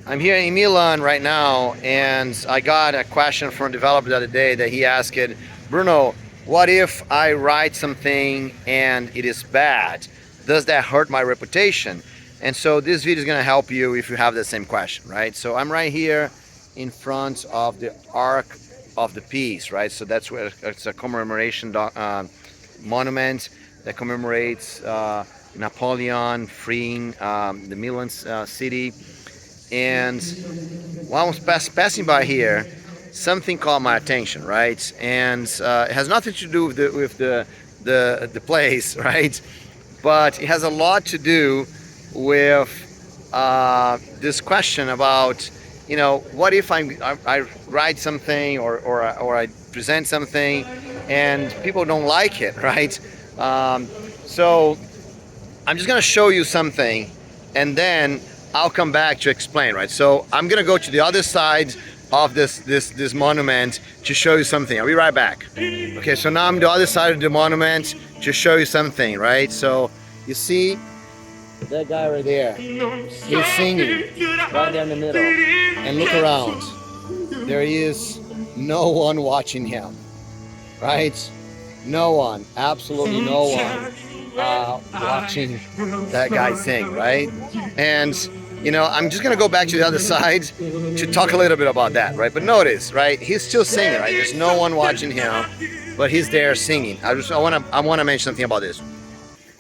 I'm here in Milan right now, and I got a question from a developer the other day that he asked, Bruno, what if I write something and it is bad? Does that hurt my reputation? And so this video is going to help you if you have the same question, right? So I'm right here in front of the Ark of the Peace, right? So that's where it's a commemoration monument that commemorates Napoleon freeing the Milan city. And while I was passing by here, something caught my attention, right? And it has nothing to do with the place, right? But it has a lot to do with this question about, you know, what if I write something or I present something and people don't like it, right? So I'm just gonna show you something, and then I'll come back to explain, right? So I'm gonna go to the other side of this monument to show you something. I'll be right back. Okay, so now I'm the other side of the monument to show you something, right? So you see that guy right there, he's singing right there in the middle, and look around, there is no one watching him, right? No one, absolutely no one watching that guy sing, right? And you know, I'm just gonna go back to the other side to talk a little bit about that, right? But notice, right, he's still singing, right? There's no one watching him, but he's there singing. I wanna mention something about this.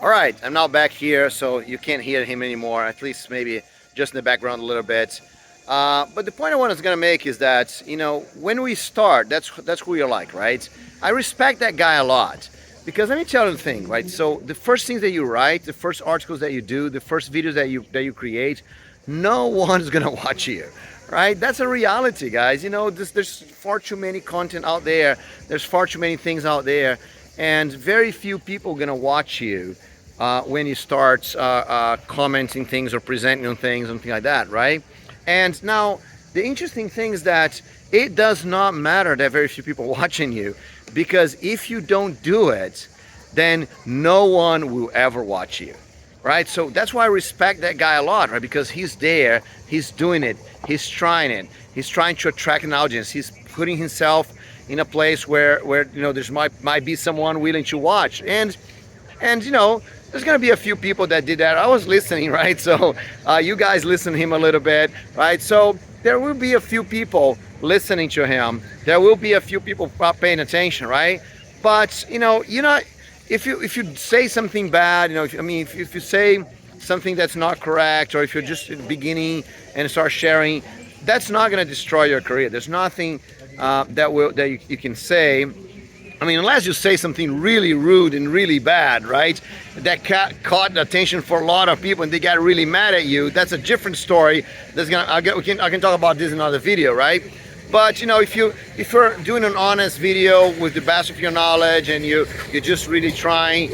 All right, I'm now back here, so you can't hear him anymore, at least maybe just in the background a little bit. But the point I was gonna make is that, you know, when we start, that's who you're like, right? I respect that guy a lot. Because let me tell you the thing, right? So the first things that you write, the first articles that you do, the first videos that you create, no one's gonna watch you, right? That's a reality, guys. You know, there's far too many content out there. There's far too many things out there, and very few people gonna watch you when you start commenting things or presenting things, something like that, right? And now the interesting thing is that it does not matter that very few people watching you, because if you don't do it, then no one will ever watch you, right? So that's why I respect that guy a lot, right? Because he's there, he's doing it, he's trying to attract an audience, he's putting himself in a place where you know there's might be someone willing to watch, and you know, there's gonna be a few people that did that. I was listening, right? So you guys listen to him a little bit, right? So there will be a few people listening to him. There will be a few people paying attention, right? But you know, if you say something bad, you know, if you say something that's not correct, or if you're just beginning and start sharing, that's not going to destroy your career. There's nothing that you can say. I mean, unless you say something really rude and really bad, right? That caught attention for a lot of people and they got really mad at you. That's a different story. I can talk about this in another video, right? But you know, if you're doing an honest video with the best of your knowledge and you're just really trying,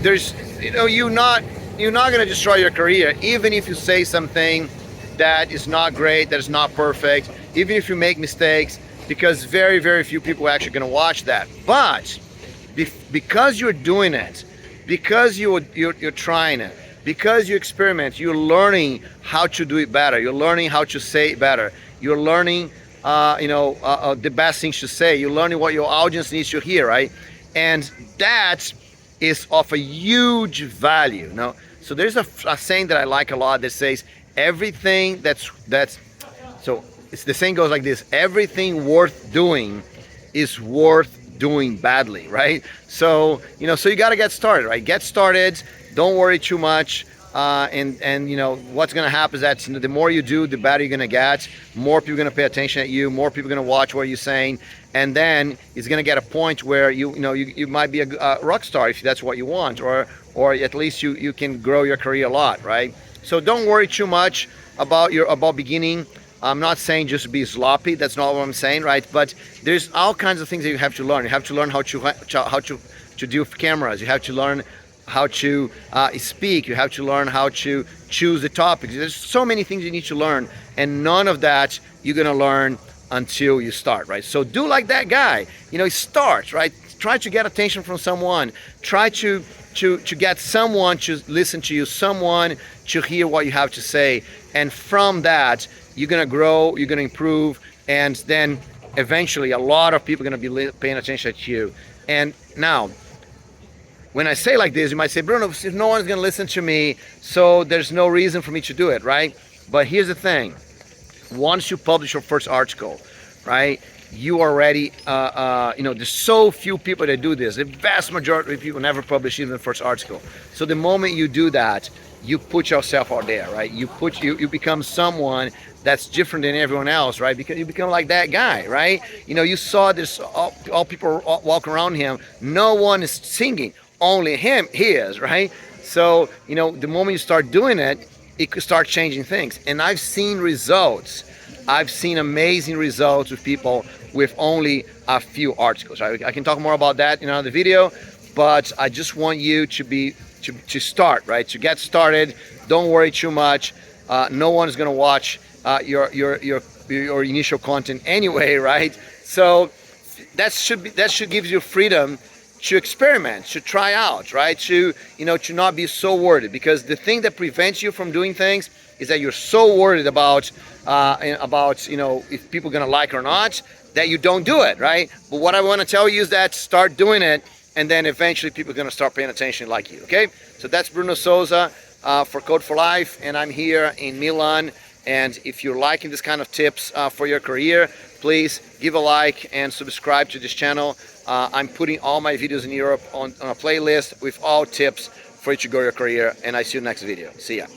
you're not going to destroy your career, even if you say something that is not great, that is not perfect, even if you make mistakes, because very, very few people are actually going to watch that. But because you're doing it, because you're trying it, because you experiment, you're learning how to do it better, you're learning how to say it better, you're learning the best things to say, you're learning what your audience needs to hear, right? And that is of a huge value. Now, so there's a saying that I like a lot that says everything so it's the saying goes like this: everything worth doing is worth doing badly, right? So you know, so you got to get started, right? Get started, don't worry too much. And you know what's going to happen is that the more you do, the better you're going to get. More people are going to pay attention at you. More people are going to watch what you're saying, and then it's going to get a point where you might be a rock star if that's what you want, or at least you can grow your career a lot, right? So don't worry too much about beginning. I'm not saying just be sloppy. That's not what I'm saying, right? But there's all kinds of things that you have to learn. You have to learn how to do cameras. You have to learn how to speak. You have to learn how to choose the topics. There's so many things you need to learn, and none of that you're gonna learn until you start, right? So do like that guy, start, right? Try to get attention from someone. Try to get someone to listen to you, someone to hear what you have to say, and from that you're gonna grow, you're gonna improve, and then eventually a lot of people are gonna be paying attention to you. And now, when I say like this, you might say, Bruno, if no one's gonna listen to me, so there's no reason for me to do it, right? But here's the thing: once you publish your first article, right, you already, there's so few people that do this. The vast majority of people never publish even the first article. So the moment you do that, you put yourself out there, right? You become someone that's different than everyone else, right? Because you become like that guy, right? You saw this, all people walk around him. No one is singing, only he is, right? So, the moment you start doing it, it could start changing things. And I've seen results. I've seen amazing results with people with only a few articles. I can talk more about that in another video, but I just want you to start, right? To get started. Don't worry too much. No one is going to watch your initial content anyway, right? So that should give you freedom to experiment, to try out, right? To not be so worried, because the thing that prevents you from doing things is that you're so worried about if people are gonna like it or not, that you don't do it, right? But what I want to tell you is that start doing it, and then eventually people are gonna start paying attention like you. Okay, so that's Bruno Souza for Code for Life, and I'm here in Milan. And if you're liking this kind of tips for your career, please give a like and subscribe to this channel. I'm putting all my videos in Europe on a playlist with all tips for you to grow your career, and I see you next video. See ya.